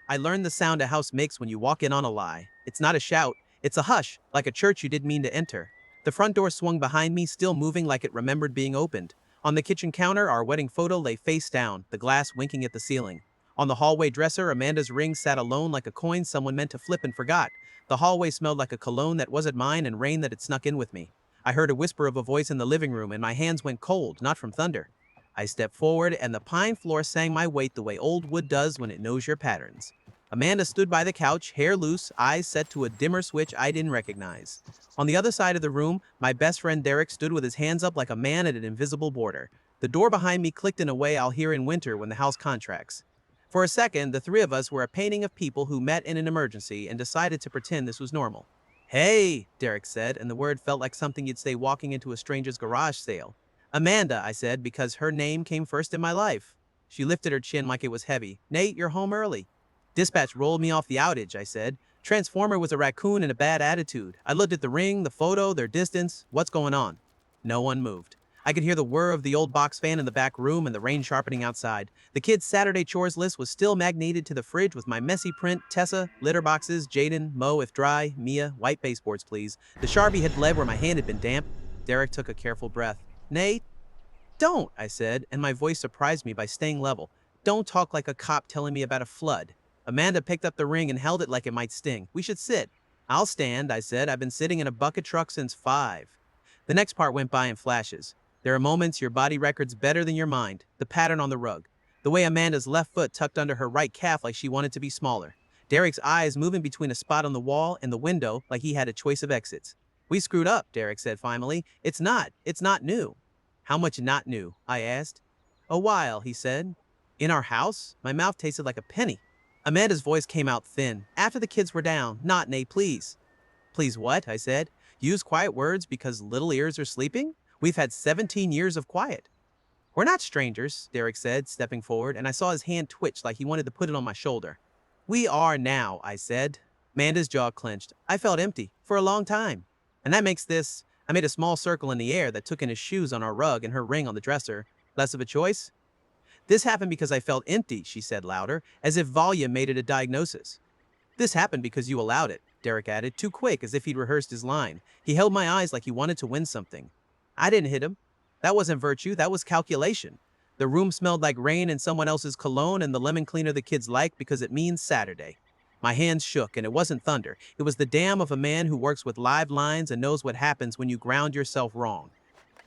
I learned the sound a house makes when you walk in on a lie. It's not a shout, it's a hush, like a church you didn't mean to enter. The front door swung behind me, still moving like it remembered being opened. On the kitchen counter, our wedding photo lay face down, the glass winking at the ceiling. On the hallway dresser, Amanda's ring sat alone like a coin someone meant to flip and forgot. The hallway smelled like a cologne that wasn't mine and rain that had snuck in with me. I heard a whisper of a voice in the living room, and my hands went cold, not from thunder. I stepped forward, and the pine floor sang my weight the way old wood does when it knows your patterns. Amanda stood by the couch, hair loose, eyes set to a dimmer switch I didn't recognize. On the other side of the room, my best friend Derek stood with his hands up like a man at an invisible border. The door behind me clicked in a way I'll hear in winter when the house contracts. For a second, the three of us were a painting of people who met in an emergency and decided to pretend this was normal. Hey, Derek said, and the word felt like something you'd say walking into a stranger's garage sale. Amanda, I said, because her name came first in my life. She lifted her chin like it was heavy. Nate, you're home early. Dispatch rolled me off the outage, I said. Transformer was a raccoon in a bad attitude. I looked at the ring, the photo, their distance. What's going on? No one moved. I could hear the whir of the old box fan in the back room and the rain sharpening outside. The kids' Saturday chores list was still magneted to the fridge with my messy print, Tessa, litter boxes, Jaden, Mo if dry, Mia, white baseboards please. The Sharpie had bled where my hand had been damp. Derek took a careful breath. Nate? Don't, I said, and my voice surprised me by staying level. Don't talk like a cop telling me about a flood. Amanda picked up the ring and held it like it might sting. We should sit. I'll stand, I said. I've been sitting in a bucket truck since 5. The next part went by in flashes. There are moments your body records better than your mind. The pattern on the rug. The way Amanda's left foot tucked under her right calf like she wanted to be smaller. Derek's eyes moving between a spot on the wall and the window like he had a choice of exits. We screwed up, Derek said finally. It's not new. How much not new? I asked. A while, he said. In our house? My mouth tasted like a penny. Amanda's voice came out thin. After the kids were down. Not Nate, please. Please what? I said. Use quiet words because little ears are sleeping? We've had 17 years of quiet. We're not strangers, Derek said, stepping forward, and I saw his hand twitch like he wanted to put it on my shoulder. We are now, I said. Amanda's jaw clenched. I felt empty, for a long time. And that makes this, I made a small circle in the air that took in his shoes on our rug and her ring on the dresser. Less of a choice? This happened because I felt empty, she said louder, as if volume made it a diagnosis. This happened because you allowed it, Derek added, too quick, as if he'd rehearsed his line. He held my eyes like he wanted to win something. I didn't hit him. That wasn't virtue, that was calculation. The room smelled like rain and someone else's cologne and the lemon cleaner the kids liked because it means Saturday. My hands shook, and it wasn't thunder. It was the dam of a man who works with live lines and knows what happens when you ground yourself wrong.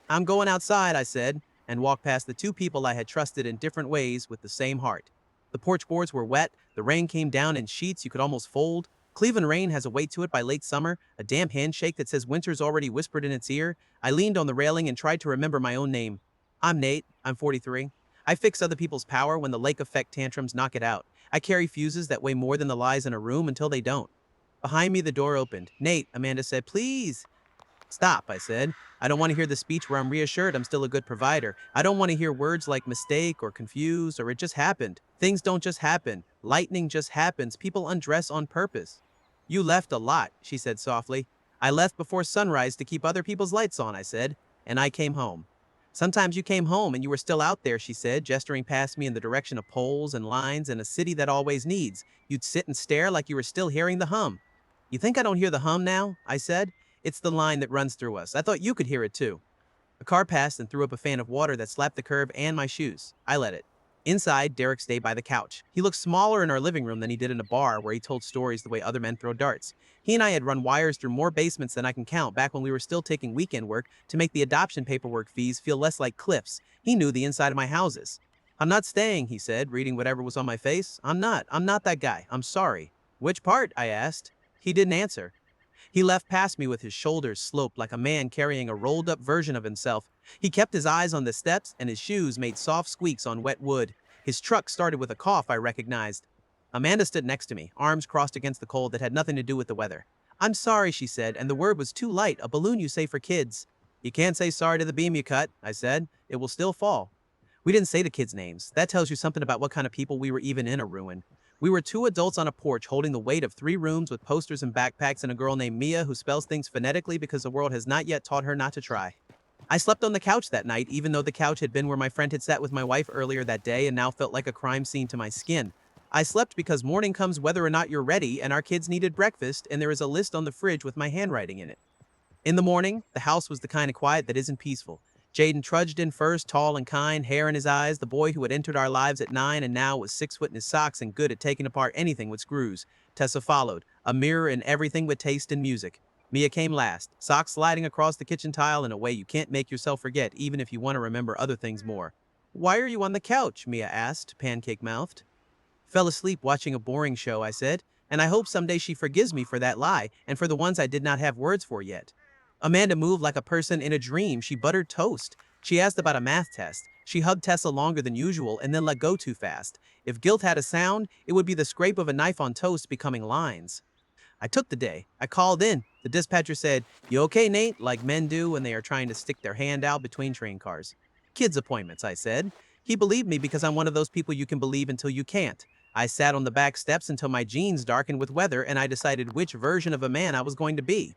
I'm going outside, I said, and walked past the two people I had trusted in different ways with the same heart. The porch boards were wet, the rain came down in sheets you could almost fold. Cleveland rain has a weight to it by late summer, a damp handshake that says winter's already whispered in its ear. I leaned on the railing and tried to remember my own name. I'm Nate, I'm 43. I fix other people's power when the lake effect tantrums knock it out. I carry fuses that weigh more than the lies in a room until they don't. Behind me, the door opened. Nate, Amanda said, please. Stop, I said. I don't want to hear the speech where I'm reassured I'm still a good provider. I don't want to hear words like mistake or confused or it just happened. Things don't just happen. Lightning just happens. People undress on purpose. You left a lot, she said softly. I left before sunrise to keep other people's lights on, I said, and I came home. Sometimes you came home and you were still out there, she said, gesturing past me in the direction of poles and lines and a city that always needs. You'd sit and stare like you were still hearing the hum. You think I don't hear the hum now? I said. It's the line that runs through us. I thought you could hear it too. A car passed and threw up a fan of water that slapped the curb and my shoes. I let it. Inside, Derek stayed by the couch. He looked smaller in our living room than he did in a bar where he told stories the way other men throw darts. He and I had run wires through more basements than I can count back when we were still taking weekend work to make the adoption paperwork fees feel less like cliffs. He knew the inside of my houses. I'm not staying, he said, reading whatever was on my face. I'm not that guy. I'm sorry. Which part? I asked. He didn't answer. He left past me with his shoulders sloped like a man carrying a rolled-up version of himself. He kept his eyes on the steps, and his shoes made soft squeaks on wet wood. His truck started with a cough I recognized. Amanda stood next to me, arms crossed against the cold that had nothing to do with the weather. I'm sorry, she said, and the word was too light, a balloon you say for kids. You can't say sorry to the beam you cut, I said. It will still fall. We didn't say the kids' names. That tells you something about what kind of people we were even in a ruin. We were two adults on a porch holding the weight of 3 rooms with posters and backpacks and a girl named Mia who spells things phonetically because the world has not yet taught her not to try. I slept on the couch that night, even though the couch had been where my friend had sat with my wife earlier that day and now felt like a crime scene to my skin. I slept because morning comes whether or not you're ready, and our kids needed breakfast, and there is a list on the fridge with my handwriting in it. In the morning, the house was the kind of quiet that isn't peaceful. Jaden trudged in first, tall and kind, hair in his eyes, the boy who had entered our lives at 9 and now was 6 foot in his socks and good at taking apart anything with screws. Tessa followed, a mirror in everything with taste and music. Mia came last, socks sliding across the kitchen tile in a way you can't make yourself forget even if you want to remember other things more. "Why are you on the couch?" Mia asked, pancake-mouthed. "Fell asleep watching a boring show," I said, "and I hope someday she forgives me for that lie and for the ones I did not have words for yet." Amanda moved like a person in a dream. She buttered toast. She asked about a math test. She hugged Tessa longer than usual and then let go too fast. If guilt had a sound, it would be the scrape of a knife on toast becoming lines. I took the day. I called in. The dispatcher said, "You okay, Nate?" like men do when they are trying to stick their hand out between train cars. "Kids' appointments," I said. He believed me because I'm one of those people you can believe until you can't. I sat on the back steps until my jeans darkened with weather and I decided which version of a man I was going to be.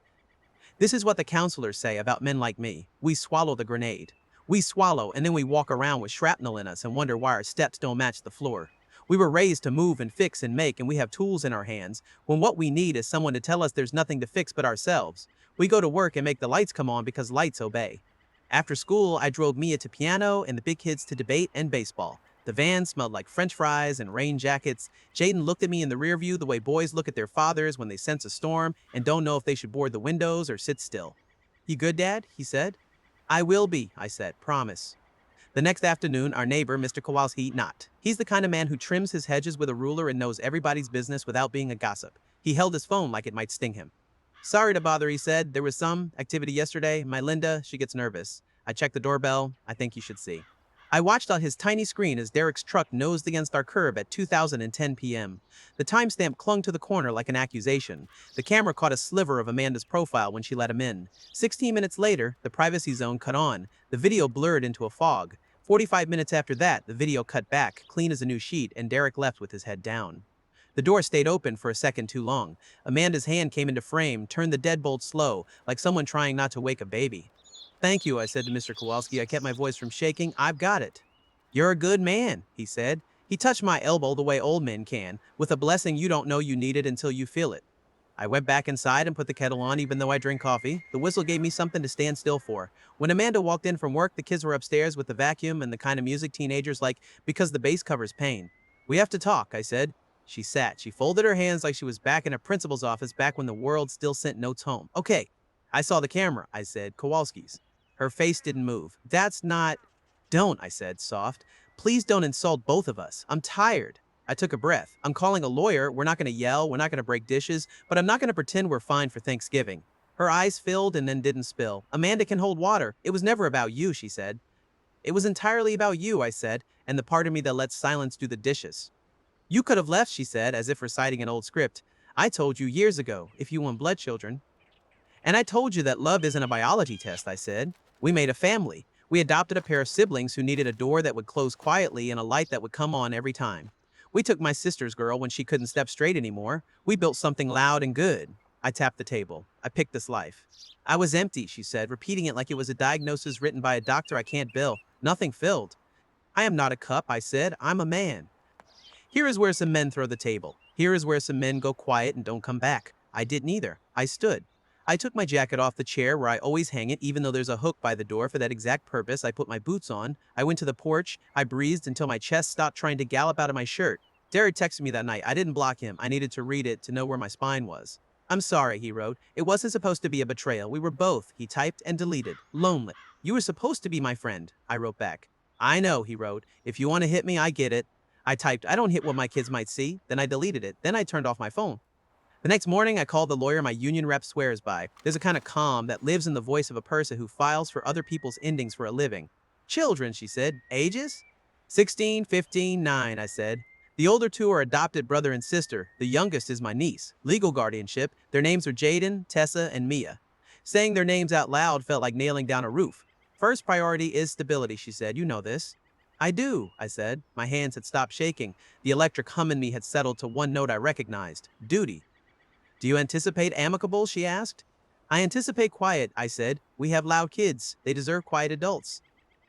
This is what the counselors say about men like me. We swallow the grenade. We swallow and then we walk around with shrapnel in us and wonder why our steps don't match the floor. We were raised to move and fix and make, and we have tools in our hands when what we need is someone to tell us there's nothing to fix but ourselves. We go to work and make the lights come on because lights obey. After school, I drove Mia to piano and the big kids to debate and baseball. The van smelled like French fries and rain jackets. Jaden looked at me in the rear view the way boys look at their fathers when they sense a storm and don't know if they should board the windows or sit still. "You good, Dad?" he said. "I will be," I said, "promise." The next afternoon, our neighbor, Mr. Kowalski, not. He's the kind of man who trims his hedges with a ruler and knows everybody's business without being a gossip. He held his phone like it might sting him. "Sorry to bother," he said. "There was some activity yesterday. My Linda, she gets nervous." I checked the doorbell. "I think you should see." I watched on his tiny screen as Derek's truck nosed against our curb at 2010 p.m. The timestamp clung to the corner like an accusation. The camera caught a sliver of Amanda's profile when she let him in. 16 minutes later, the privacy zone cut on. The video blurred into a fog. 45 minutes after that, the video cut back, clean as a new sheet, and Derek left with his head down. The door stayed open for a second too long. Amanda's hand came into frame, turned the deadbolt slow, like someone trying not to wake a baby. "Thank you," I said to Mr. Kowalski. I kept my voice from shaking. "I've got it." "You're a good man," he said. He touched my elbow the way old men can, with a blessing you don't know you needed until you feel it. I went back inside and put the kettle on even though I drink coffee. The whistle gave me something to stand still for. When Amanda walked in from work, the kids were upstairs with the vacuum and the kind of music teenagers like because the bass covers pain. "We have to talk," I said. She sat. She folded her hands like she was back in a principal's office back when the world still sent notes home. "Okay." "I saw the camera," I said. "Kowalski's." Her face didn't move. "That's not—" "Don't," I said, soft. "Please don't insult both of us. I'm tired." I took a breath. "I'm calling a lawyer. We're not going to yell. We're not going to break dishes. But I'm not going to pretend we're fine for Thanksgiving." Her eyes filled and then didn't spill. "Amanda can hold water. It was never about you," she said. "It was entirely about you," I said, and the part of me that lets silence do the dishes. "You could have left," she said, as if reciting an old script. "I told you years ago, if you want blood children." "And I told you that love isn't a biology test," I said. "We made a family. We adopted a pair of siblings who needed a door that would close quietly and a light that would come on every time. We took my sister's girl when she couldn't step straight anymore. We built something loud and good." I tapped the table. "I picked this life." "I was empty," she said, repeating it like it was a diagnosis written by a doctor I can't bill. "Nothing filled." "I am not a cup," I said. "I'm a man." Here is where some men throw the table. Here is where some men go quiet and don't come back. I didn't either. I stood. I took my jacket off the chair where I always hang it, even though there's a hook by the door for that exact purpose. I put my boots on. I went to the porch. I breathed until my chest stopped trying to gallop out of my shirt. Derek texted me that night. I didn't block him. I needed to read it to know where my spine was. "I'm sorry," he wrote. "It wasn't supposed to be a betrayal. We were both," he typed and deleted, "lonely." "You were supposed to be my friend," I wrote back. "I know," he wrote. "If you want to hit me, I get it." I typed, "I don't hit what my kids might see." Then I deleted it. Then I turned off my phone. The next morning, I called the lawyer my union rep swears by. There's a kind of calm that lives in the voice of a person who files for other people's endings for a living. "Children," she said. "Ages?" 16, 15, 9, I said. "The older two are adopted brother and sister. The youngest is my niece. Legal guardianship. Their names are Jaden, Tessa, and Mia." Saying their names out loud felt like nailing down a roof. "First priority is stability," she said. "You know this." I do, I said. My hands had stopped shaking. The electric hum in me had settled to one note I recognized. Duty. Do you anticipate amicable? She asked. I anticipate quiet, I said. We have loud kids. They deserve quiet adults.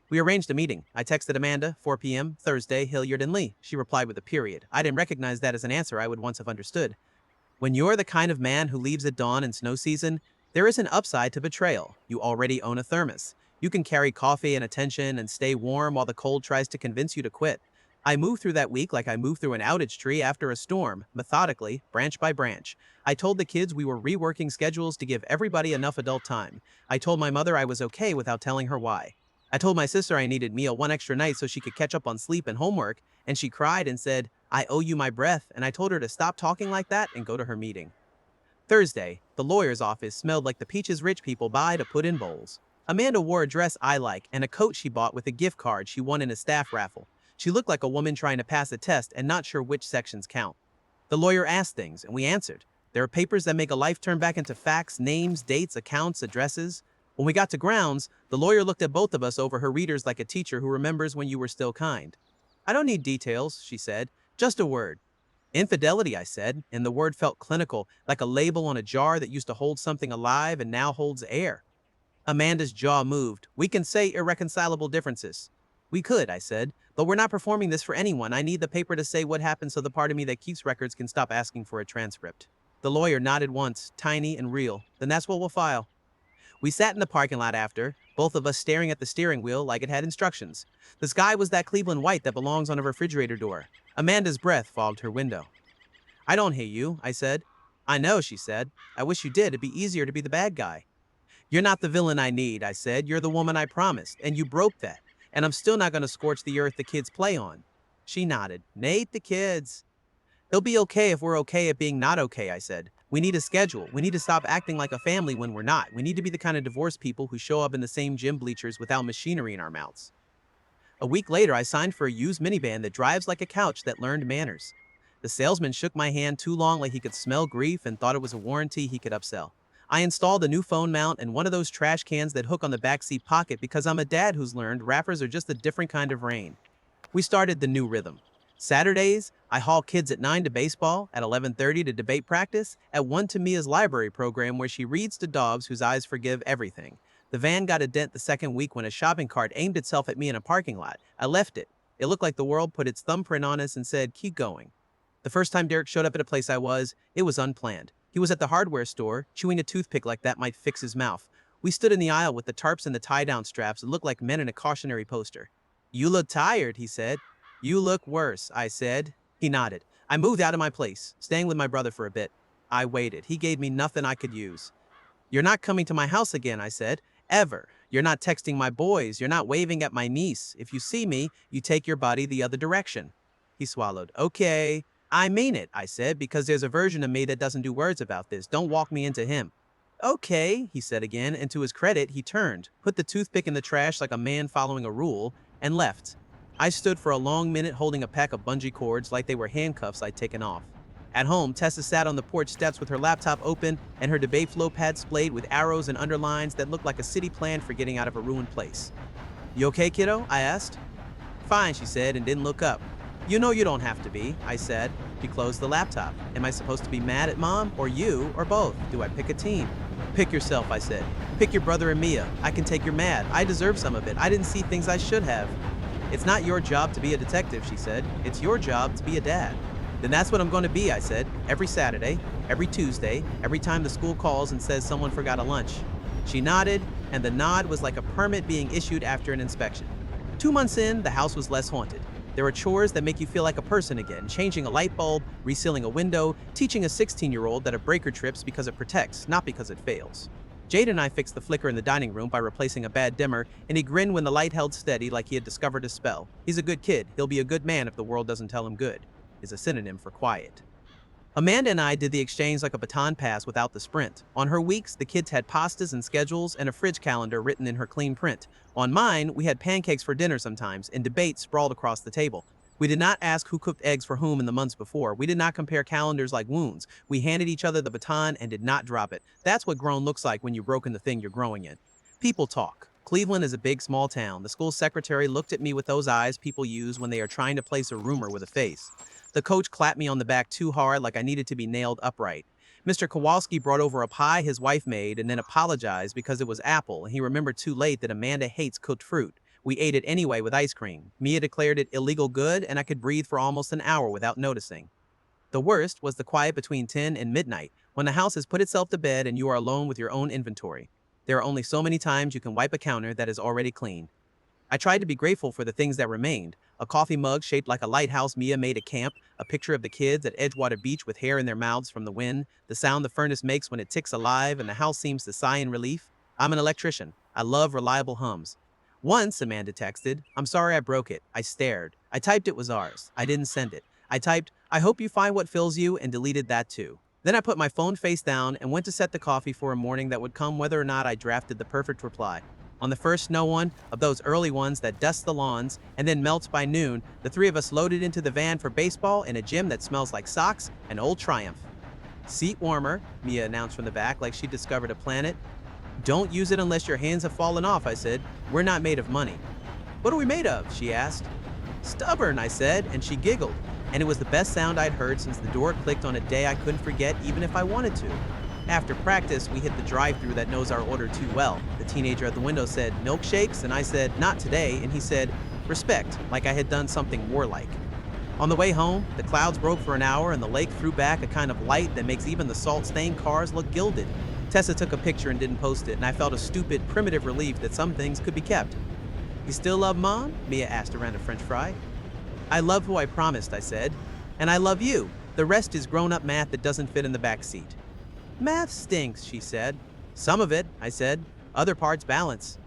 We arranged a meeting. I texted Amanda, 4 p.m., Thursday, Hilliard and Lee. She replied with a period. I didn't recognize that as an answer I would once have understood. When you're the kind of man who leaves at dawn in snow season, there is an upside to betrayal. You already own a thermos. You can carry coffee and attention and stay warm while the cold tries to convince you to quit. I moved through that week like I moved through an outage tree after a storm, methodically, branch by branch. I told the kids we were reworking schedules to give everybody enough adult time. I told my mother I was okay without telling her why. I told my sister I needed meal one extra night so she could catch up on sleep and homework, and she cried and said, I owe you my breath, and I told her to stop talking like that and go to her meeting. Thursday, the lawyer's office smelled like the peaches rich people buy to put in bowls. Amanda wore a dress I like and a coat she bought with a gift card she won in a staff raffle. She looked like a woman trying to pass a test and not sure which sections count. The lawyer asked things, and we answered. There are papers that make a life turn back into facts, names, dates, accounts, addresses. When we got to grounds, the lawyer looked at both of us over her readers like a teacher who remembers when you were still kind. I don't need details, she said. Just a word. Infidelity, I said, and the word felt clinical, like a label on a jar that used to hold something alive and now holds air. Amanda's jaw moved. We can say irreconcilable differences. We could, I said, but we're not performing this for anyone. I need the paper to say what happened so the part of me that keeps records can stop asking for a transcript. The lawyer nodded once, tiny and real. Then that's what we'll file. We sat in the parking lot after, both of us staring at the steering wheel like it had instructions. The sky was that Cleveland white that belongs on a refrigerator door. Amanda's breath fogged her window. I don't hate you, I said. I know, she said. I wish you did. It'd be easier to be the bad guy. You're not the villain I need, I said. You're the woman I promised, and you broke that. And I'm still not going to scorch the earth the kids play on. She nodded. Nate, the kids. They'll be okay if we're okay at being not okay, I said. We need a schedule. We need to stop acting like a family when we're not. We need to be the kind of divorced people who show up in the same gym bleachers without machinery in our mouths. A week later, I signed for a used minivan that drives like a couch that learned manners. The salesman shook my hand too long like he could smell grief and thought it was a warranty he could upsell. I installed a new phone mount and one of those trash cans that hook on the backseat pocket because I'm a dad who's learned rappers are just a different kind of rain. We started the new rhythm. Saturdays, I haul kids at 9 to baseball, at 11:30 to debate practice, at 1 to Mia's library program where she reads to dogs whose eyes forgive everything. The van got a dent the second week when a shopping cart aimed itself at me in a parking lot. I left it. It looked like the world put its thumbprint on us and said, keep going. The first time Derek showed up at a place I was, it was unplanned. He was at the hardware store, chewing a toothpick like that might fix his mouth. We stood in the aisle with the tarps and the tie-down straps that looked like men in a cautionary poster. You look tired, he said. You look worse, I said. He nodded. I moved out of my place, staying with my brother for a bit. I waited. He gave me nothing I could use. You're not coming to my house again, I said. Ever. You're not texting my boys. You're not waving at my niece. If you see me, you take your body the other direction. He swallowed. Okay. I mean it, I said, because there's a version of me that doesn't do words about this. Don't walk me into him. Okay, he said again, and to his credit, he turned, put the toothpick in the trash like a man following a rule, and left. I stood for a long minute holding a pack of bungee cords like they were handcuffs I'd taken off. At home, Tessa sat on the porch steps with her laptop open and her debate flow pad splayed with arrows and underlines that looked like a city plan for getting out of a ruined place. You okay, kiddo? I asked. Fine, she said, and didn't look up. You know you don't have to be, I said. She closed the laptop. Am I supposed to be mad at Mom, or you, or both? Do I pick a team? Pick yourself, I said. Pick your brother and Mia. I can take your mad. I deserve some of it. I didn't see things I should have. It's not your job to be a detective, she said. It's your job to be a dad. Then that's what I'm going to be, I said. Every Saturday, every Tuesday, every time the school calls and says someone forgot a lunch. She nodded, and the nod was like a permit being issued after an inspection. 2 months in, the house was less haunted. There are chores that make you feel like a person again, changing a light bulb, resealing a window, teaching a 16-year-old that a breaker trips because it protects, not because it fails. Jade and I fixed the flicker in the dining room by replacing a bad dimmer, and he grinned when the light held steady like he had discovered a spell. He's a good kid. He'll be a good man if the world doesn't tell him good, is a synonym for quiet. Amanda and I did the exchange like a baton pass without the sprint. On her weeks, the kids had pastas and schedules and a fridge calendar written in her clean print. On mine, we had pancakes for dinner sometimes, and debate sprawled across the table. We did not ask who cooked eggs for whom in the months before. We did not compare calendars like wounds. We handed each other the baton and did not drop it. That's what grown looks like when you've broken the thing you're growing in. People talk. Cleveland is a big, small town. The school secretary looked at me with those eyes people use when they are trying to place a rumor with a face. The coach clapped me on the back too hard, like I needed to be nailed upright. Mr. Kowalski brought over a pie his wife made and then apologized because it was apple, and he remembered too late that Amanda hates cooked fruit. We ate it anyway with ice cream. Mia declared it illegal good, and I could breathe for almost an hour without noticing. The worst was the quiet between 10 and midnight, when the house has put itself to bed and you are alone with your own inventory. There are only so many times you can wipe a counter that is already clean. I tried to be grateful for the things that remained: a coffee mug shaped like a lighthouse Mia made at camp, a picture of the kids at Edgewater Beach with hair in their mouths from the wind, the sound the furnace makes when it ticks alive and the house seems to sigh in relief. I'm an electrician. I love reliable hums. Once, Amanda texted, "I'm sorry I broke it." I stared. I typed it was ours. I didn't send it. I typed, "I hope you find what fills you," and deleted that too. Then I put my phone face down and went to set the coffee for a morning that would come whether or not I drafted the perfect reply. On the first snow one, of those early ones that dust the lawns and then melts by noon, the three of us loaded into the van for baseball in a gym that smells like socks and old Triumph. "Seat warmer," Mia announced from the back like she discovered a planet. "Don't use it unless your hands have fallen off," I said. "We're not made of money." "What are we made of?" she asked. "Stubborn," I said, and she giggled. And it was the best sound I'd heard since the door clicked on a day I couldn't forget even if I wanted to. After practice, we hit the drive-thru that knows our order too well. The teenager at the window said, "Milkshakes?" And I said, "Not today." And he said, "Respect," like I had done something warlike. On the way home, the clouds broke for an hour and the lake threw back a kind of light that makes even the salt-stained cars look gilded. Tessa took a picture and didn't post it, and I felt a stupid, primitive relief that some things could be kept. "You still love Mom?" Mia asked around a French fry. "I love who I promised," I said. "And I love you. The rest is grown-up math that doesn't fit in the back seat." "Math stinks," she said. "Some of it," I said. "Other parts balance."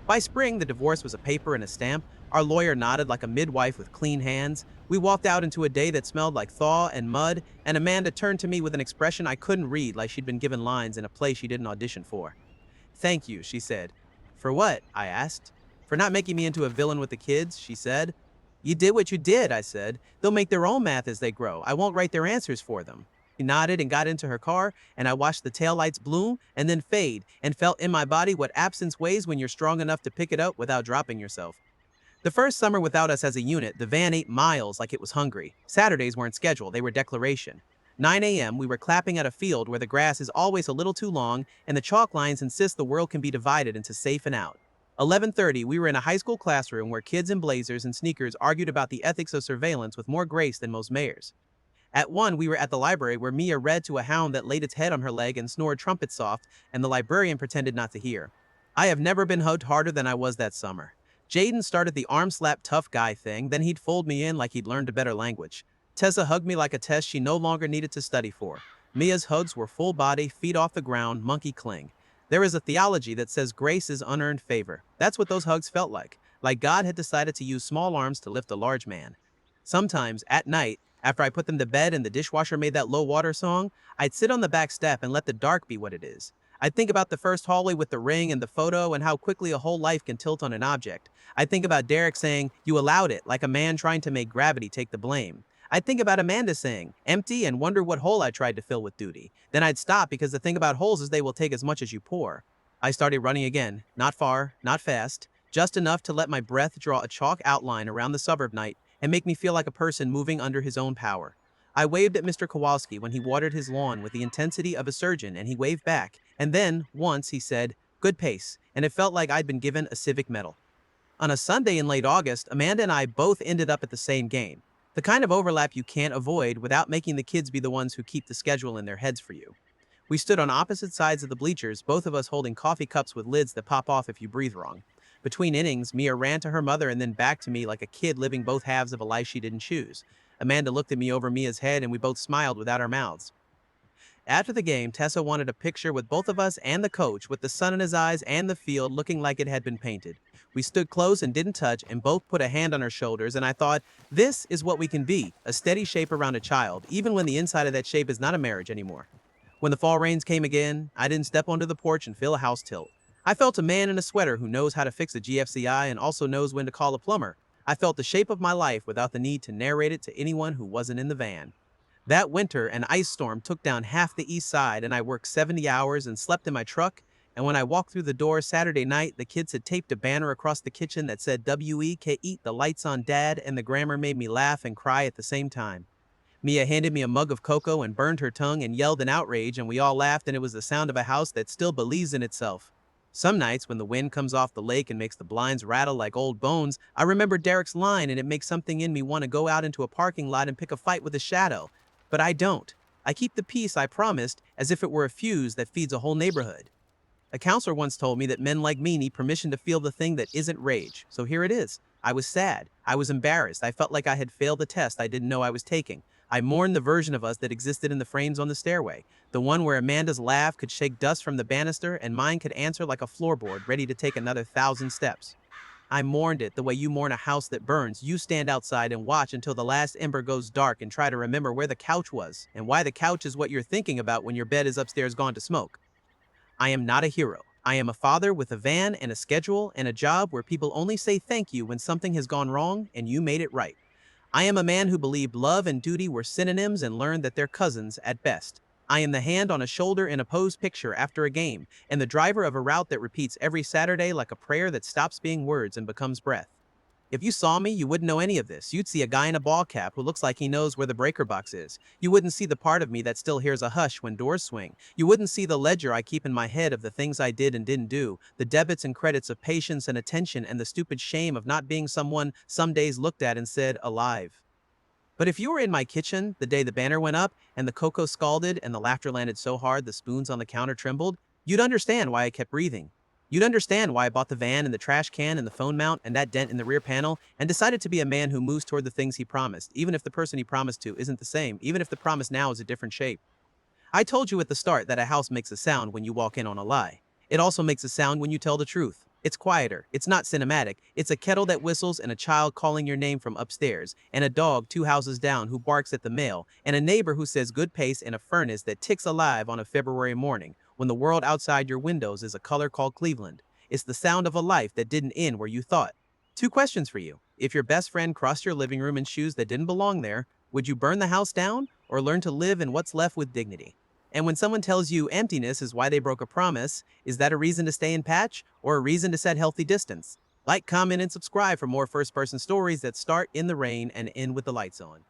By spring, the divorce was a paper and a stamp. Our lawyer nodded like a midwife with clean hands. We walked out into a day that smelled like thaw and mud, and Amanda turned to me with an expression I couldn't read, like she'd been given lines in a play she didn't audition for. "Thank you," she said. "For what?" I asked. "For not making me into a villain with the kids," she said. "You did what you did," I said. "They'll make their own math as they grow. I won't write their answers for them." She nodded and got into her car, and I watched the taillights bloom and then fade and felt in my body what absence weighs when you're strong enough to pick it up without dropping yourself. The first summer without us as a unit, the van ate miles like it was hungry. Saturdays weren't scheduled, they were declaration. 9 a.m., we were clapping at a field where the grass is always a little too long and the chalk lines insist the world can be divided into safe and out. 11:30, we were in a high school classroom where kids in blazers and sneakers argued about the ethics of surveillance with more grace than most mayors. At 1, we were at the library where Mia read to a hound that laid its head on her leg and snored trumpet soft, and the librarian pretended not to hear. I have never been hugged harder than I was that summer. Jaden started the arm slap tough guy thing, then he'd fold me in like he'd learned a better language. Tessa hugged me like a test she no longer needed to study for. Mia's hugs were full body, feet off the ground, monkey cling. There is a theology that says grace is unearned favor. That's what those hugs felt like God had decided to use small arms to lift a large man. Sometimes, at night, after I put them to bed and the dishwasher made that low water song, I'd sit on the back step and let the dark be what it is. I'd think about the first hallway with the ring and the photo and how quickly a whole life can tilt on an object. I'd think about Derek saying, "You allowed it," like a man trying to make gravity take the blame. I'd think about Amanda saying, "Empty," and wonder what hole I tried to fill with duty. Then I'd stop because the thing about holes is they will take as much as you pour. I started running again, not far, not fast, just enough to let my breath draw a chalk outline around the suburb night and make me feel like a person moving under his own power. I waved at Mr. Kowalski when he watered his lawn with the intensity of a surgeon, and he waved back. And then, once, he said, "Good pace," and it felt like I'd been given a civic medal. On a Sunday in late August, Amanda and I both ended up at the same game. The kind of overlap you can't avoid without making the kids be the ones who keep the schedule in their heads for you. We stood on opposite sides of the bleachers, both of us holding coffee cups with lids that pop off if you breathe wrong. Between innings, Mia ran to her mother and then back to me like a kid living both halves of a life she didn't choose. Amanda looked at me over Mia's head and we both smiled without our mouths. After the game, Tessa wanted a picture with both of us and the coach, with the sun in his eyes and the field looking like it had been painted. We stood close and didn't touch and both put a hand on our shoulders, and I thought, this is what we can be, a steady shape around a child, even when the inside of that shape is not a marriage anymore. When the fall rains came again, I didn't step onto the porch and feel a house tilt. I felt a man in a sweater who knows how to fix a GFCI and also knows when to call a plumber. I felt the shape of my life without the need to narrate it to anyone who wasn't in the van. That winter, an ice storm took down half the east side and I worked 70 hours and slept in my truck, And when I walked through the door Saturday night, the kids had taped a banner across the kitchen that said WEK Eat the Lights on Dad, and the grammar made me laugh and cry at the same time. Mia handed me a mug of cocoa and burned her tongue and yelled in outrage, and we all laughed, and it was the sound of a house that still believes in itself. Some nights, when the wind comes off the lake and makes the blinds rattle like old bones, I remember Derek's line, and it makes something in me want to go out into a parking lot and pick a fight with a shadow. But I don't. I keep the peace I promised as if it were a fuse that feeds a whole neighborhood. A counselor once told me that men like me need permission to feel the thing that isn't rage. So here it is. I was sad. I was embarrassed. I felt like I had failed a test I didn't know I was taking. I mourned the version of us that existed in the frames on the stairway. The one where Amanda's laugh could shake dust from the banister and mine could answer like a floorboard ready to take another 1,000 steps. I mourned it the way you mourn a house that burns. You stand outside and watch until the last ember goes dark and try to remember where the couch was and why the couch is what you're thinking about when your bed is upstairs gone to smoke. I am not a hero. I am a father with a van and a schedule and a job where people only say thank you when something has gone wrong and you made it right. I am a man who believed love and duty were synonyms and learned that they're cousins at best. I am the hand on a shoulder in a pose picture after a game, and the driver of a route that repeats every Saturday like a prayer that stops being words and becomes breath. If you saw me, you wouldn't know any of this. You'd see a guy in a ball cap who looks like he knows where the breaker box is. You wouldn't see the part of me that still hears a hush when doors swing. You wouldn't see the ledger I keep in my head of the things I did and didn't do, the debits and credits of patience and attention, and the stupid shame of not being someone some days looked at and said, alive. But if you were in my kitchen the day the banner went up and the cocoa scalded and the laughter landed so hard the spoons on the counter trembled, you'd understand why I kept breathing. You'd understand why I bought the van and the trash can and the phone mount and that dent in the rear panel and decided to be a man who moves toward the things he promised, even if the person he promised to isn't the same, even if the promise now is a different shape. I told you at the start that a house makes a sound when you walk in on a lie. It also makes a sound when you tell the truth. It's quieter, it's not cinematic, it's a kettle that whistles and a child calling your name from upstairs, and a dog 2 houses down who barks at the mail, and a neighbor who says good pace and a furnace that ticks alive on a February morning when the world outside your windows is a color called Cleveland. It's the sound of a life that didn't end where you thought. Two questions for you. If your best friend crossed your living room in shoes that didn't belong there, would you burn the house down or learn to live in what's left with dignity? And when someone tells you emptiness is why they broke a promise, is that a reason to stay in patch or a reason to set healthy distance? Like, comment, and subscribe for more first-person stories that start in the rain and end with the lights on.